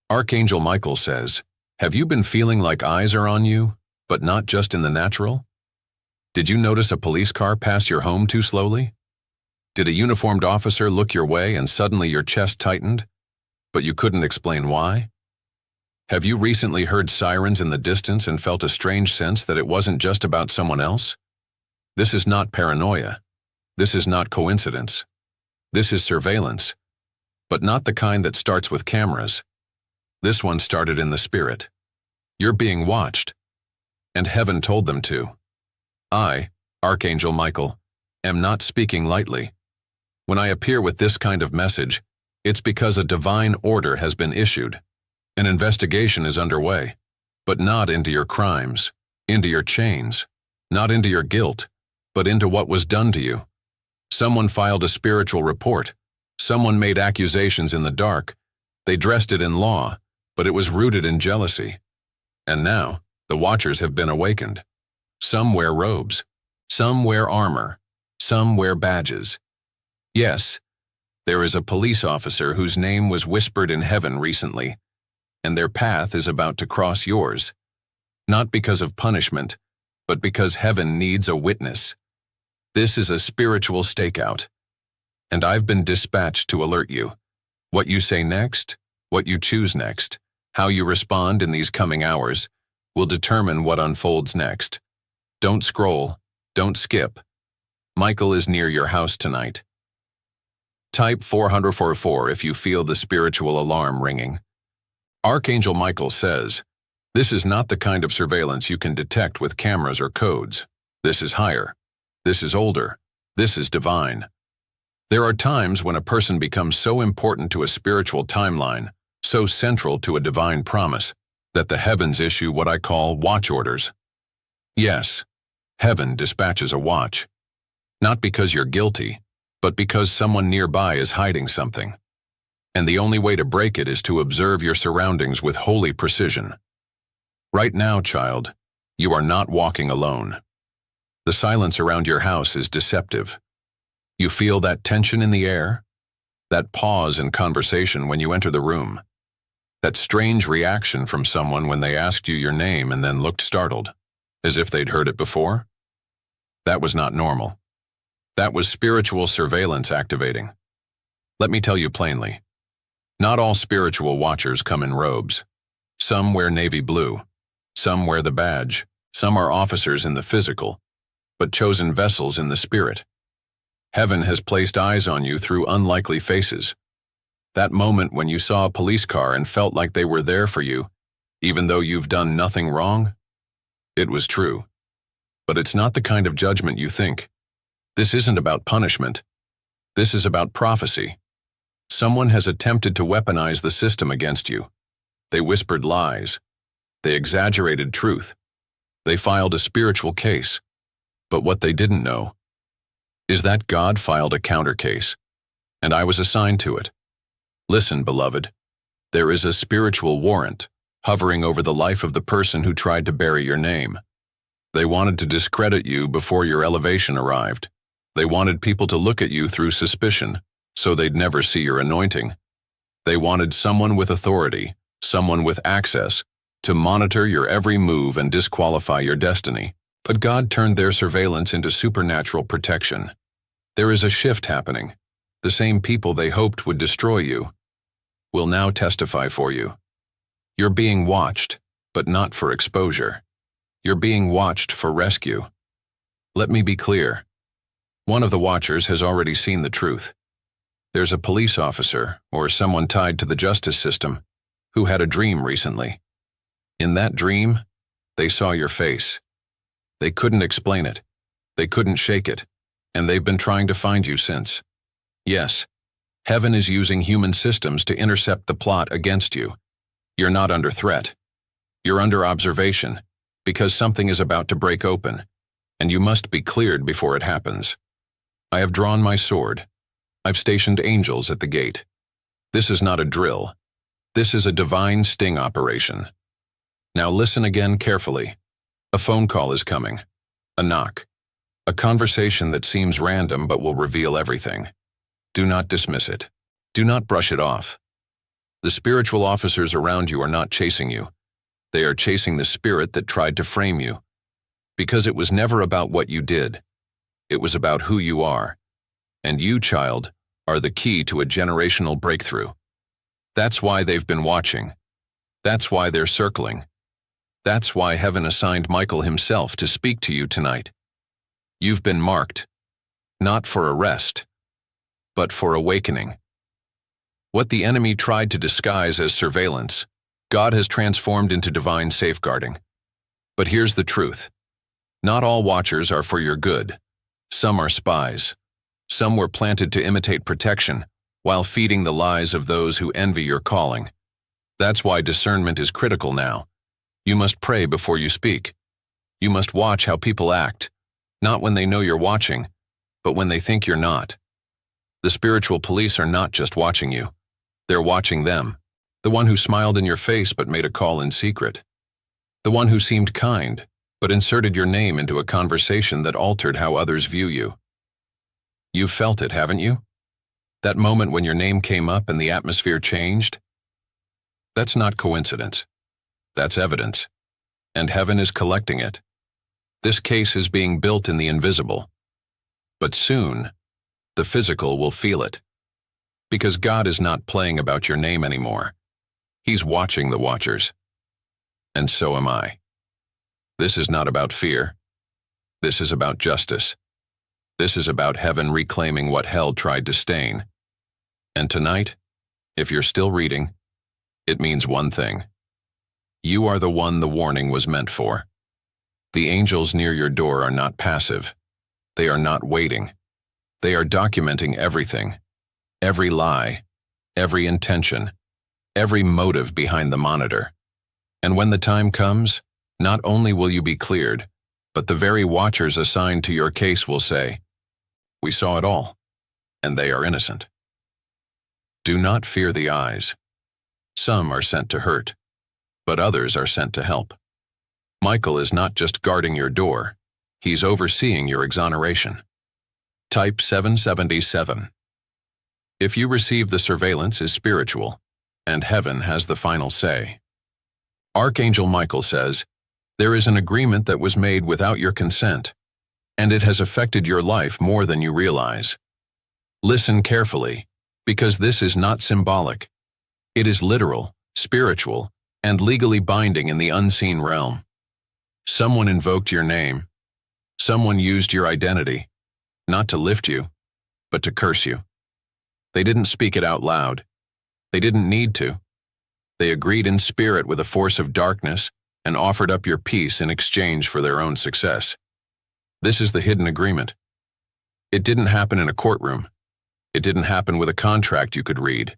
Archangel Michael says, have you been feeling like eyes are on you, but not just in the natural? Did you notice a police car pass your home too slowly? Did a uniformed officer look your way and suddenly your chest tightened, but you couldn't explain why? Have you recently heard sirens in the distance and felt a strange sense that it wasn't just about someone else? This is not paranoia. This is not coincidence. This is surveillance, but not the kind that starts with cameras. This one started in the spirit. You're being watched, and heaven told them to. I, Archangel Michael, am not speaking lightly. When I appear with this kind of message, it's because a divine order has been issued. An investigation is underway, but not into your crimes, into your chains, not into your guilt, but into what was done to you. Someone filed a spiritual report. Someone made accusations in the dark. They dressed it in law, but it was rooted in jealousy. And now, the watchers have been awakened. Some wear robes. Some wear armor. Some wear badges. Yes, there is a police officer whose name was whispered in heaven recently, and their path is about to cross yours. Not because of punishment, but because heaven needs a witness. This is a spiritual stakeout, and I've been dispatched to alert you. What you say next, what you choose next, how you respond in these coming hours, will determine what unfolds next. Don't scroll, don't skip. Michael is near your house tonight. Type 444 if you feel the spiritual alarm ringing. Archangel Michael says, this is not the kind of surveillance you can detect with cameras or codes. This is higher. This is older. This is divine. There are times when a person becomes so important to a spiritual timeline, so central to a divine promise, that the heavens issue what I call watch orders. Yes, heaven dispatches a watch. Not because you're guilty, but because someone nearby is hiding something. And the only way to break it is to observe your surroundings with holy precision. Right now, child, you are not walking alone. The silence around your house is deceptive. You feel that tension in the air, that pause in conversation when you enter the room, that strange reaction from someone when they asked you your name and then looked startled, as if they'd heard it before. That was not normal. That was spiritual surveillance activating. Let me tell you plainly. Not all spiritual watchers come in robes. Some wear navy blue. Some wear the badge. Some are officers in the physical, but chosen vessels in the spirit. Heaven has placed eyes on you through unlikely faces. That moment when you saw a police car and felt like they were there for you, even though you've done nothing wrong, it was true. But it's not the kind of judgment you think. This isn't about punishment. This is about prophecy. Someone has attempted to weaponize the system against you. They whispered lies. They exaggerated truth. They filed a spiritual case. But what they didn't know is that God filed a counter case, and I was assigned to it. Listen, beloved, there is a spiritual warrant hovering over the life of the person who tried to bury your name. They wanted to discredit you before your elevation arrived. They wanted people to look at you through suspicion, so they'd never see your anointing. They wanted someone with authority, someone with access, to monitor your every move and disqualify your destiny. But God turned their surveillance into supernatural protection. There is a shift happening. The same people they hoped would destroy you will now testify for you. You're being watched, but not for exposure. You're being watched for rescue. Let me be clear. One of the watchers has already seen the truth. There's a police officer, or someone tied to the justice system, who had a dream recently. In that dream, they saw your face. They couldn't explain it. They couldn't shake it. And they've been trying to find you since. Yes, heaven is using human systems to intercept the plot against you. You're not under threat. You're under observation, because something is about to break open, and you must be cleared before it happens. I have drawn my sword. I've stationed angels at the gate. This is not a drill. This is a divine sting operation. Now listen again carefully. A phone call is coming. A knock. A conversation that seems random but will reveal everything. Do not dismiss it. Do not brush it off. The spiritual officers around you are not chasing you. They are chasing the spirit that tried to frame you. Because it was never about what you did. It was about who you are. And you, child, are the key to a generational breakthrough. That's why they've been watching. That's why they're circling. That's why heaven assigned Michael himself to speak to you tonight. You've been marked, not for arrest, but for awakening. What the enemy tried to disguise as surveillance, God has transformed into divine safeguarding. But here's the truth. Not all watchers are for your good. Some are spies. Some were planted to imitate protection, while feeding the lies of those who envy your calling. That's why discernment is critical now. You must pray before you speak. You must watch how people act, not when they know you're watching, but when they think you're not. The spiritual police are not just watching you. They're watching them. The one who smiled in your face but made a call in secret. The one who seemed kind, but inserted your name into a conversation that altered how others view you. You've felt it, haven't you? That moment when your name came up and the atmosphere changed? That's not coincidence. That's evidence. And heaven is collecting it. This case is being built in the invisible. But soon, the physical will feel it. Because God is not playing about your name anymore. He's watching the watchers. And so am I. This is not about fear. This is about justice. This is about heaven reclaiming what hell tried to stain. And tonight, if you're still reading, it means one thing. You are the one the warning was meant for. The angels near your door are not passive. They are not waiting. They are documenting everything. Every lie, every intention, every motive behind the monitor. And when the time comes, not only will you be cleared, but the very watchers assigned to your case will say, "We saw it all, and they are innocent." Do not fear the eyes. Some are sent to hurt, but others are sent to help. Michael is not just guarding your door, he's overseeing your exoneration. Type 777. If you receive the surveillance is spiritual, and heaven has the final say. Archangel Michael says, there is an agreement that was made without your consent, and it has affected your life more than you realize. Listen carefully, because this is not symbolic. It is literal, spiritual, and legally binding in the unseen realm. Someone invoked your name. Someone used your identity, not to lift you, but to curse you. They didn't speak it out loud. They didn't need to. They agreed in spirit with a force of darkness and offered up your peace in exchange for their own success. This is the hidden agreement. It didn't happen in a courtroom. It didn't happen with a contract you could read.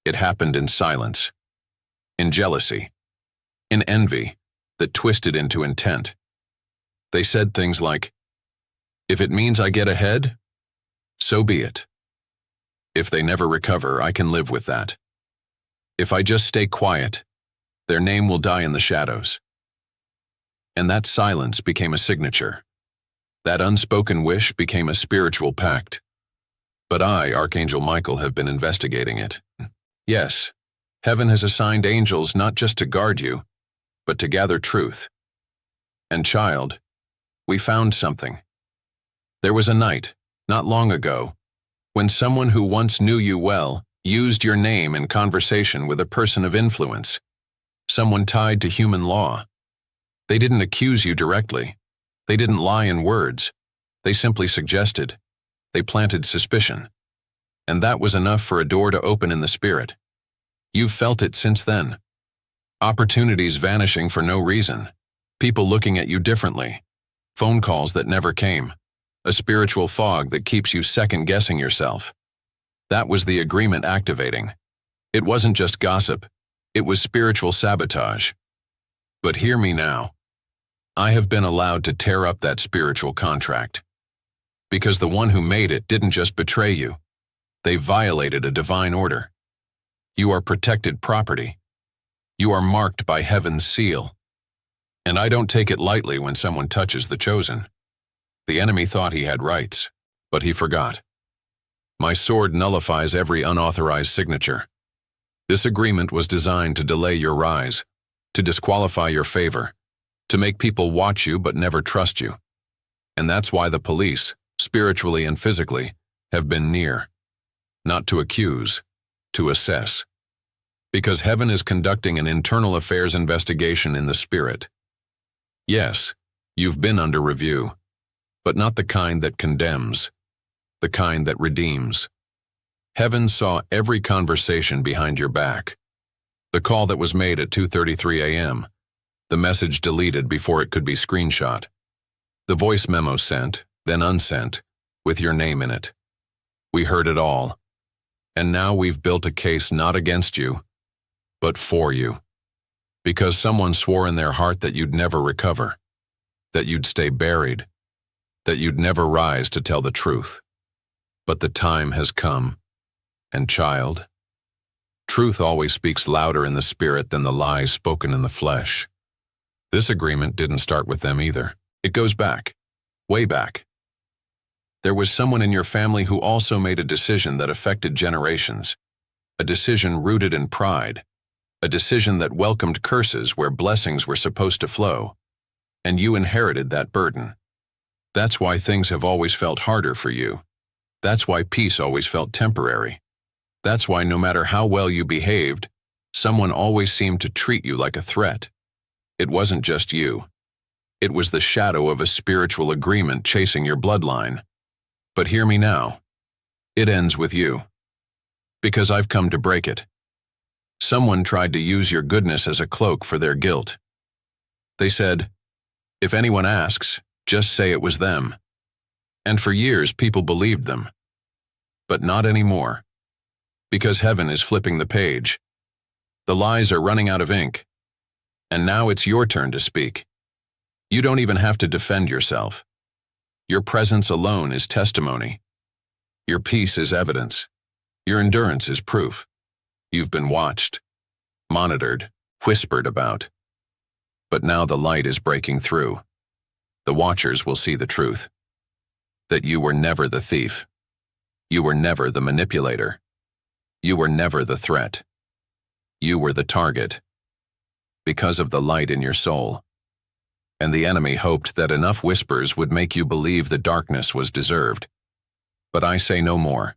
It happened in silence, in jealousy, in envy that twisted into intent. They said things like, "If it means I get ahead, so be it. If they never recover, I can live with that. If I just stay quiet, their name will die in the shadows." And that silence became a signature. That unspoken wish became a spiritual pact. But I, Archangel Michael, have been investigating it. Yes, heaven has assigned angels not just to guard you, but to gather truth. And child, we found something. There was a night, not long ago, when someone who once knew you well used your name in conversation with a person of influence, someone tied to human law. They didn't accuse you directly. They didn't lie in words. They simply suggested. They planted suspicion. And that was enough for a door to open in the spirit. You've felt it since then. Opportunities vanishing for no reason. People looking at you differently. Phone calls that never came. A spiritual fog that keeps you second-guessing yourself. That was the agreement activating. It wasn't just gossip. It was spiritual sabotage. But hear me now. I have been allowed to tear up that spiritual contract. Because the one who made it didn't just betray you. They violated a divine order. You are protected property. You are marked by heaven's seal. And I don't take it lightly when someone touches the chosen. The enemy thought he had rights, but he forgot. My sword nullifies every unauthorized signature. This agreement was designed to delay your rise, to disqualify your favor, to make people watch you but never trust you. And that's why the police, spiritually and physically, have been near. Not to accuse, to assess. Because heaven is conducting an internal affairs investigation in the spirit. Yes, you've been under review, but not the kind that condemns, the kind that redeems. Heaven saw every conversation behind your back. The call that was made at 2:33 a.m., the message deleted before it could be screenshot, the voice memo sent, then unsent, with your name in it. We heard it all. And now we've built a case not against you, but for you. Because someone swore in their heart that you'd never recover, that you'd stay buried, that you'd never rise to tell the truth. But the time has come. And child, truth always speaks louder in the spirit than the lies spoken in the flesh. This agreement didn't start with them either. It goes back, way back. There was someone in your family who also made a decision that affected generations, a decision rooted in pride, a decision that welcomed curses where blessings were supposed to flow, and you inherited that burden. That's why things have always felt harder for you. That's why peace always felt temporary. That's why no matter how well you behaved, someone always seemed to treat you like a threat. It wasn't just you. It was the shadow of a spiritual agreement chasing your bloodline. But hear me now. It ends with you. Because I've come to break it. Someone tried to use your goodness as a cloak for their guilt. They said, if anyone asks, just say it was them. And for years people believed them. But not anymore. Because heaven is flipping the page. The lies are running out of ink. And now it's your turn to speak. You don't even have to defend yourself. Your presence alone is testimony. Your peace is evidence. Your endurance is proof. You've been watched, monitored, whispered about. But now the light is breaking through. The watchers will see the truth. That you were never the thief. You were never the manipulator. You were never the threat. You were the target. Because of the light in your soul. And the enemy hoped that enough whispers would make you believe the darkness was deserved. But I say no more.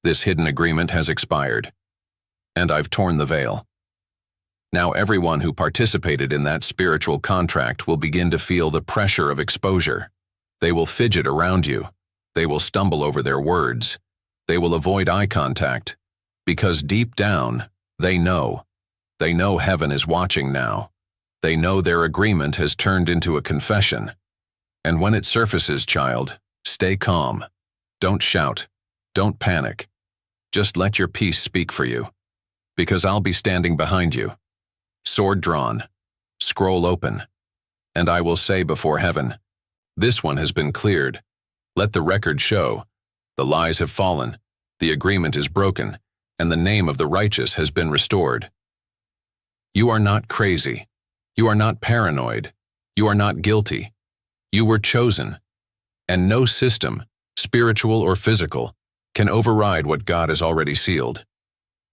This hidden agreement has expired. And I've torn the veil. Now everyone who participated in that spiritual contract will begin to feel the pressure of exposure. They will fidget around you. They will stumble over their words. They will avoid eye contact. Because deep down, they know. They know heaven is watching now. They know their agreement has turned into a confession. And when it surfaces, child, stay calm. Don't shout. Don't panic. Just let your peace speak for you. Because I'll be standing behind you. Sword drawn. Scroll open. And I will say before heaven, this one has been cleared. Let the record show. The lies have fallen. The agreement is broken. And the name of the righteous has been restored. You are not crazy. You are not paranoid. You are not guilty. You were chosen. And no system, spiritual or physical, can override what God has already sealed.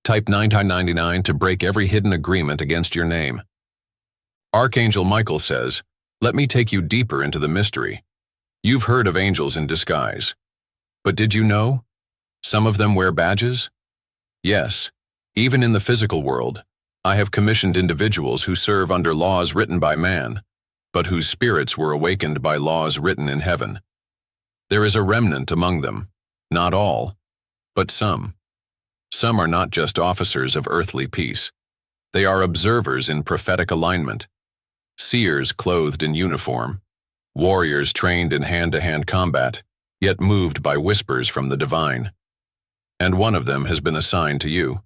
Type 9999 to break every hidden agreement against your name. Archangel Michael says, let me take you deeper into the mystery. You've heard of angels in disguise. But did you know? Some of them wear badges? Yes, even in the physical world, I have commissioned individuals who serve under laws written by man, but whose spirits were awakened by laws written in heaven. There is a remnant among them, not all, but some. Some are not just officers of earthly peace. They are observers in prophetic alignment, seers clothed in uniform, warriors trained in hand-to-hand combat, yet moved by whispers from the divine. And one of them has been assigned to you.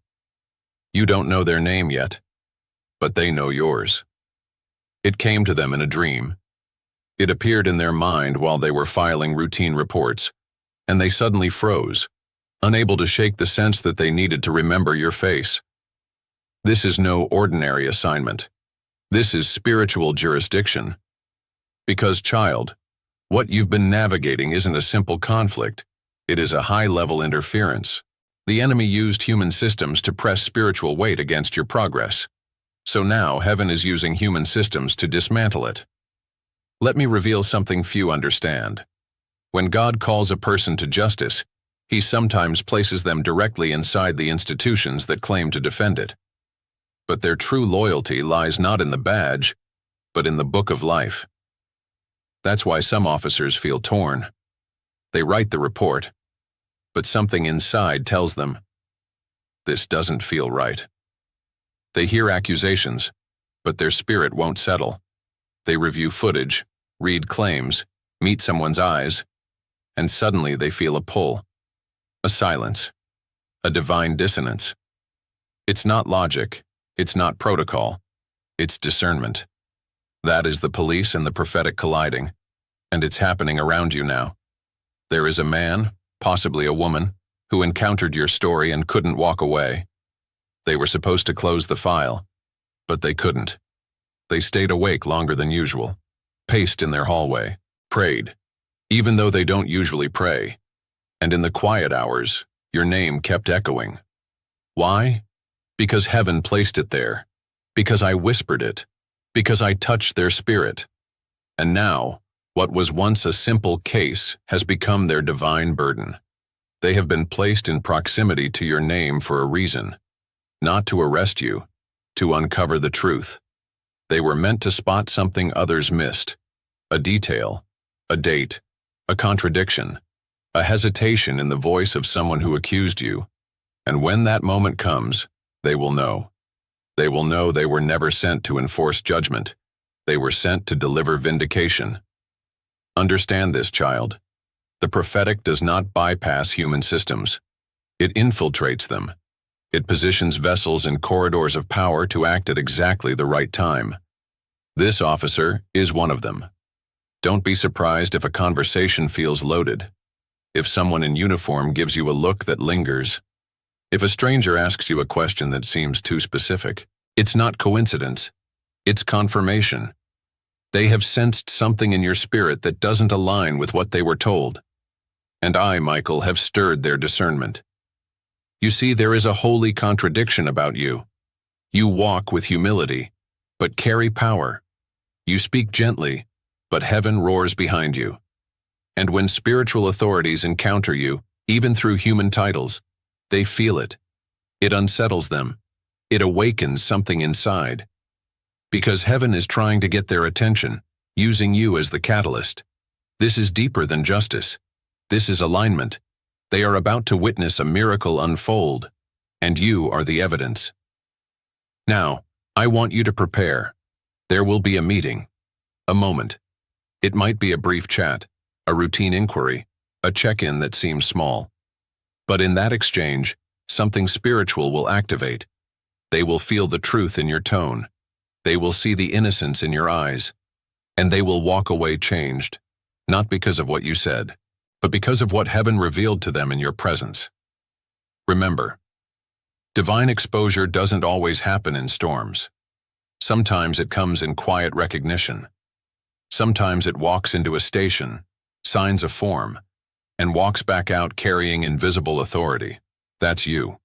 You don't know their name yet, but they know yours. It came to them in a dream. It appeared in their mind while they were filing routine reports, and they suddenly froze, unable to shake the sense that they needed to remember your face. This is no ordinary assignment. This is spiritual jurisdiction. Because, child, what you've been navigating isn't a simple conflict. It is a high-level interference. The enemy used human systems to press spiritual weight against your progress. So now heaven is using human systems to dismantle it. Let me reveal something few understand. When God calls a person to justice, He sometimes places them directly inside the institutions that claim to defend it. But their true loyalty lies not in the badge, but in the book of life. That's why some officers feel torn. They write the report, but something inside tells them, this doesn't feel right. They hear accusations, but their spirit won't settle. They review footage, read claims, meet someone's eyes, and suddenly they feel a pull, a silence, a divine dissonance. It's not logic, it's not protocol, it's discernment. That is the police and the prophetic colliding, and it's happening around you now. There is a man, possibly a woman, who encountered your story and couldn't walk away. They were supposed to close the file, but they couldn't. They stayed awake longer than usual, paced in their hallway, prayed, even though they don't usually pray. And in the quiet hours, your name kept echoing. Why? Because heaven placed it there, because I whispered it, because I touched their spirit. And now, what was once a simple case has become their divine burden. They have been placed in proximity to your name for a reason, not to arrest you, to uncover the truth. They were meant to spot something others missed, a detail, a date, a contradiction, a hesitation in the voice of someone who accused you. And when that moment comes, they will know. They will know they were never sent to enforce judgment. They were sent to deliver vindication. Understand this, child. The prophetic does not bypass human systems. It infiltrates them. It positions vessels in corridors of power to act at exactly the right time. This officer is one of them. Don't be surprised if a conversation feels loaded, if someone in uniform gives you a look that lingers, if a stranger asks you a question that seems too specific. It's not coincidence. It's confirmation. They have sensed something in your spirit that doesn't align with what they were told. And I, Michael, have stirred their discernment. You see, there is a holy contradiction about you. You walk with humility, but carry power. You speak gently, but heaven roars behind you. And when spiritual authorities encounter you, even through human titles, they feel it. It unsettles them. It awakens something inside. Because heaven is trying to get their attention, using you as the catalyst. This is deeper than justice. This is alignment. They are about to witness a miracle unfold, and you are the evidence. Now, I want you to prepare. There will be a meeting, a moment. It might be a brief chat, a routine inquiry, a check-in that seems small. But in that exchange, something spiritual will activate. They will feel the truth in your tone. They will see the innocence in your eyes, and they will walk away changed, not because of what you said, but because of what heaven revealed to them in your presence. Remember, divine exposure doesn't always happen in storms. Sometimes it comes in quiet recognition. Sometimes it walks into a station, signs a form, and walks back out carrying invisible authority. That's you.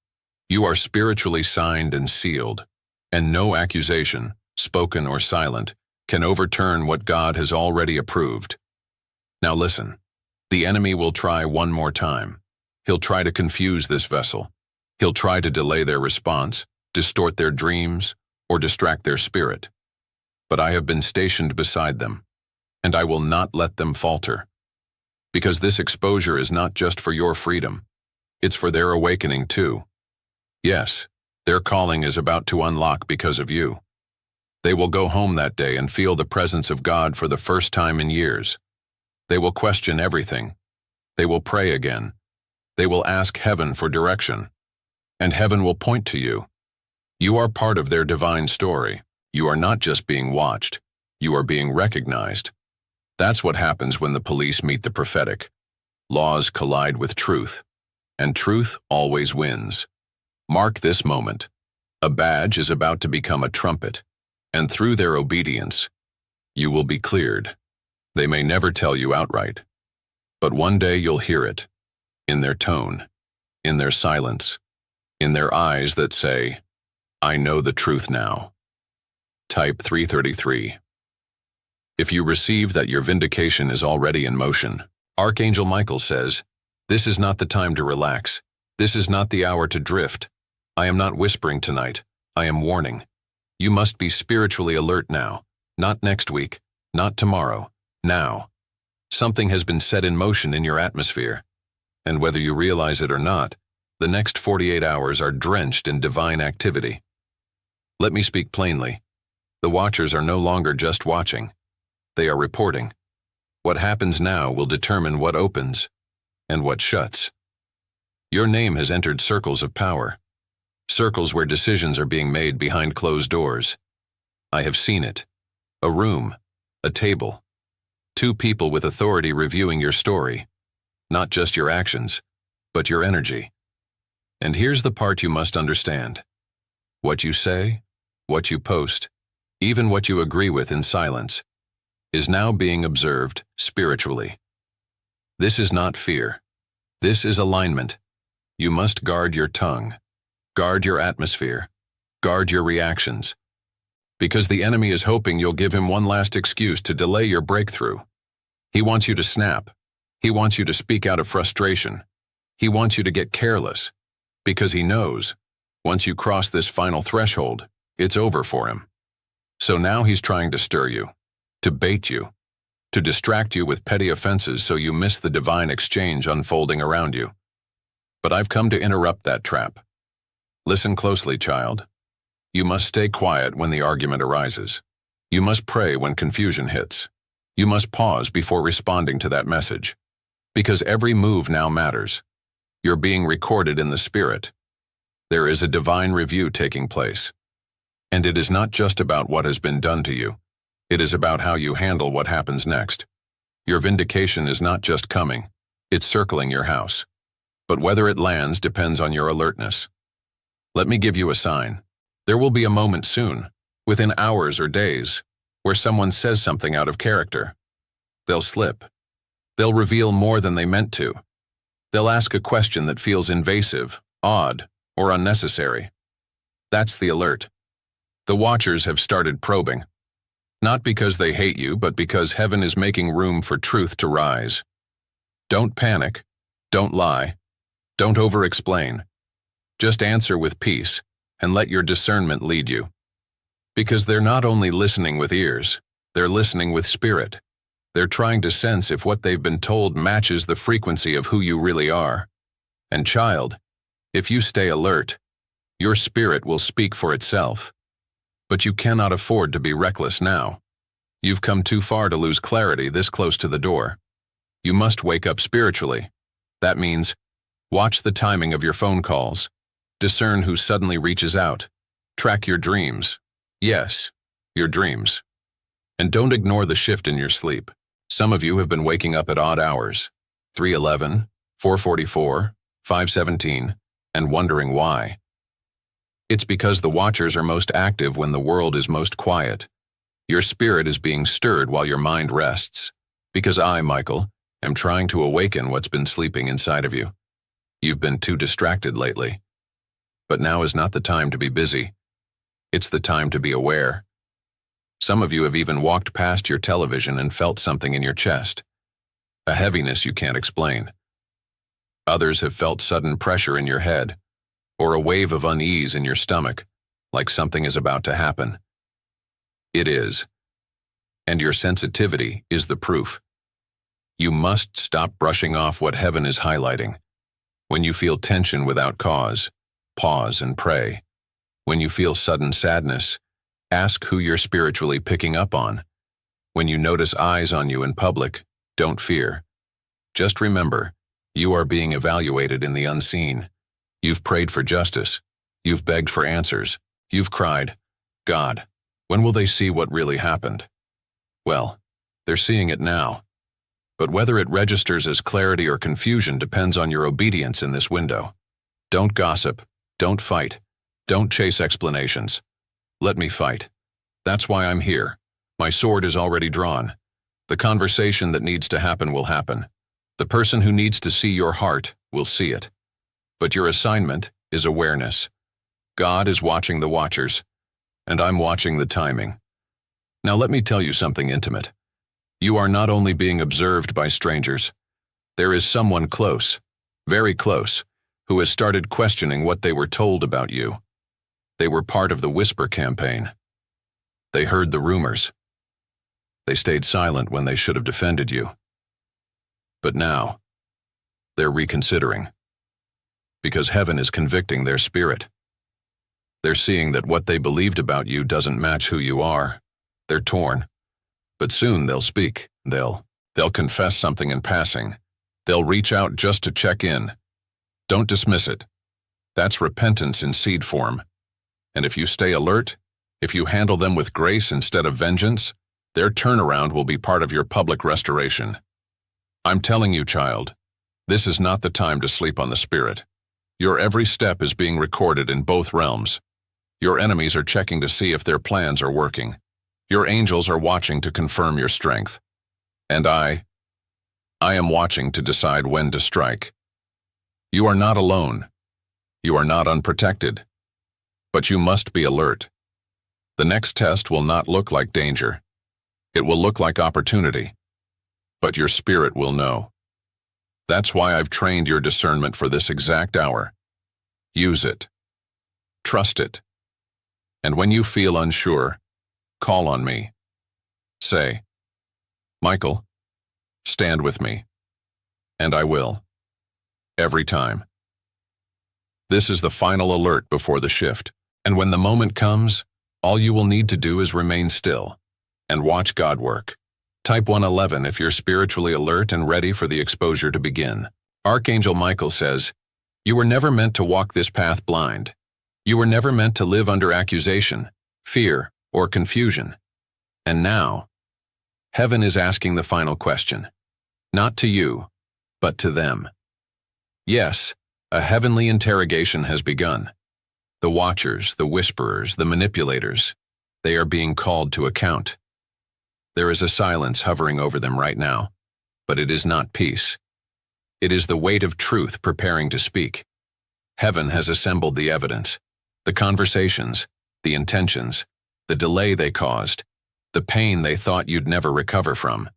You are spiritually signed and sealed, and no accusation, spoken or silent, can overturn what God has already approved. Now listen, the enemy will try one more time. He'll try to confuse this vessel. He'll try to delay their response, distort their dreams, or distract their spirit. But I have been stationed beside them, and I will not let them falter. Because this exposure is not just for your freedom, it's for their awakening too. Yes, their calling is about to unlock because of you. They will go home that day and feel the presence of God for the first time in years. They will question everything. They will pray again. They will ask heaven for direction. And heaven will point to you. You are part of their divine story. You are not just being watched. You are being recognized. That's what happens when the police meet the prophetic. Laws collide with truth, and truth always wins. Mark this moment. A badge is about to become a trumpet, and through their obedience, you will be cleared. They may never tell you outright, but one day you'll hear it, in their tone, in their silence, in their eyes that say, I know the truth now. Type 333. If you receive that your vindication is already in motion, Archangel Michael says, this is not the time to relax. This is not the hour to drift. I am not whispering tonight. I am warning. You must be spiritually alert now, not next week, not tomorrow, now. Something has been set in motion in your atmosphere, and whether you realize it or not, the next 48 hours are drenched in divine activity. Let me speak plainly. The watchers are no longer just watching. They are reporting. What happens now will determine what opens and what shuts. Your name has entered circles of power, circles where decisions are being made behind closed doors. I have seen it. A room, a table, two people with authority reviewing your story, not just your actions, but your energy. And here's the part you must understand. What you say, what you post, even what you agree with in silence, is now being observed spiritually. This is not fear. This is alignment. You must guard your tongue, guard your atmosphere, guard your reactions, because the enemy is hoping you'll give him one last excuse to delay your breakthrough. He wants you to snap. He wants you to speak out of frustration. He wants you to get careless, because he knows, once you cross this final threshold, it's over for him. So now he's trying to stir you, to bait you, to distract you with petty offenses so you miss the divine exchange unfolding around you. But I've come to interrupt that trap. Listen closely, child. You must stay quiet when the argument arises. You must pray when confusion hits. You must pause before responding to that message. Because every move now matters. You're being recorded in the spirit. There is a divine review taking place. And it is not just about what has been done to you. It is about how you handle what happens next. Your vindication is not just coming, it's circling your house. But whether it lands depends on your alertness. Let me give you a sign. There will be a moment soon, within hours or days, where someone says something out of character. They'll slip. They'll reveal more than they meant to. They'll ask a question that feels invasive, odd, or unnecessary. That's the alert. The watchers have started probing. Not because they hate you, but because heaven is making room for truth to rise. Don't panic. Don't lie. Don't over-explain. Just answer with peace, and let your discernment lead you. Because they're not only listening with ears, they're listening with spirit. They're trying to sense if what they've been told matches the frequency of who you really are. And child, if you stay alert, your spirit will speak for itself. But you cannot afford to be reckless now. You've come too far to lose clarity this close to the door. You must wake up spiritually. That means, watch the timing of your phone calls. Discern who suddenly reaches out. Track your dreams. Yes, your dreams. And don't ignore the shift in your sleep. Some of you have been waking up at odd hours, 3:11, 4:44, 5:17, and wondering why. It's because the watchers are most active when the world is most quiet. Your spirit is being stirred while your mind rests. Because I, Michael, am trying to awaken what's been sleeping inside of you. You've been too distracted lately. But now is not the time to be busy. It's the time to be aware. Some of you have even walked past your television and felt something in your chest, a heaviness you can't explain. Others have felt sudden pressure in your head, or a wave of unease in your stomach, like something is about to happen. It is. And your sensitivity is the proof. You must stop brushing off what heaven is highlighting. When you feel tension without cause, pause and pray. When you feel sudden sadness, ask who you're spiritually picking up on. When you notice eyes on you in public, don't fear. Just remember, you are being evaluated in the unseen. You've prayed for justice. You've begged for answers. You've cried, God, when will they see what really happened? Well, they're seeing it now. But whether it registers as clarity or confusion depends on your obedience in this window. Don't gossip. Don't fight. Don't chase explanations. Let me fight. That's why I'm here. My sword is already drawn. The conversation that needs to happen will happen. The person who needs to see your heart will see it. But your assignment is awareness. God is watching the watchers, and I'm watching the timing. Now let me tell you something intimate. You are not only being observed by strangers. There is someone close, very close, who has started questioning what they were told about you. They were part of the whisper campaign. They heard the rumors. They stayed silent when they should have defended you. But now, they're reconsidering. Because heaven is convicting their spirit. They're seeing that what they believed about you doesn't match who you are. They're torn. But soon they'll speak. They'll confess something in passing. They'll reach out just to check in. Don't dismiss it. That's repentance in seed form. And if you stay alert, if you handle them with grace instead of vengeance, their turnaround will be part of your public restoration. I'm telling you, child, this is not the time to sleep on the spirit. Your every step is being recorded in both realms. Your enemies are checking to see if their plans are working. Your angels are watching to confirm your strength. And I am watching to decide when to strike. You are not alone. You are not unprotected. But you must be alert. The next test will not look like danger. It will look like opportunity. But your spirit will know. That's why I've trained your discernment for this exact hour. Use it. Trust it. And when you feel unsure, call on me. Say, Michael, stand with me. And I will. Every time. This is the final alert before the shift. And when the moment comes, all you will need to do is remain still and watch God work. Type 111 if you're spiritually alert and ready for the exposure to begin. Archangel Michael says, you were never meant to walk this path blind. You were never meant to live under accusation, fear, or confusion. And now, heaven is asking the final question. Not to you, but to them. Yes, a heavenly interrogation has begun. The watchers, the whisperers, the manipulators, they are being called to account. There is a silence hovering over them right now, but it is not peace. It is the weight of truth preparing to speak. Heaven has assembled the evidence, the conversations, the intentions, the delay they caused, the pain they thought you'd never recover from.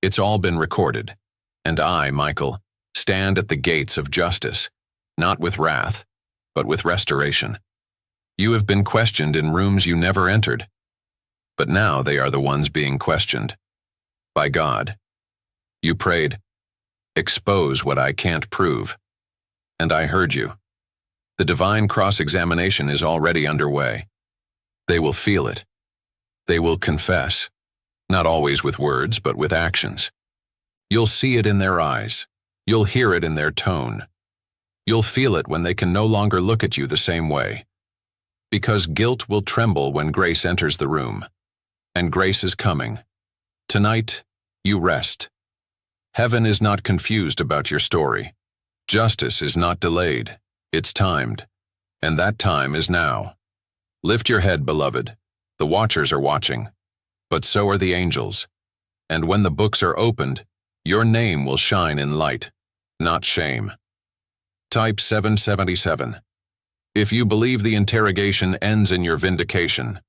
It's all been recorded, and I, Michael, stand at the gates of justice, not with wrath, but with restoration. You have been questioned in rooms you never entered, but now they are the ones being questioned. By God. You prayed, expose what I can't prove. And I heard you. The divine cross-examination is already underway. They will feel it. They will confess, not always with words, but with actions. You'll see it in their eyes. You'll hear it in their tone. You'll feel it when they can no longer look at you the same way. Because guilt will tremble when grace enters the room. And grace is coming. Tonight, you rest. Heaven is not confused about your story. Justice is not delayed. It's timed. And that time is now. Lift your head, beloved. The watchers are watching. But so are the angels. And when the books are opened, your name will shine in light, not shame. Type 777. If you believe the interrogation ends in your vindication,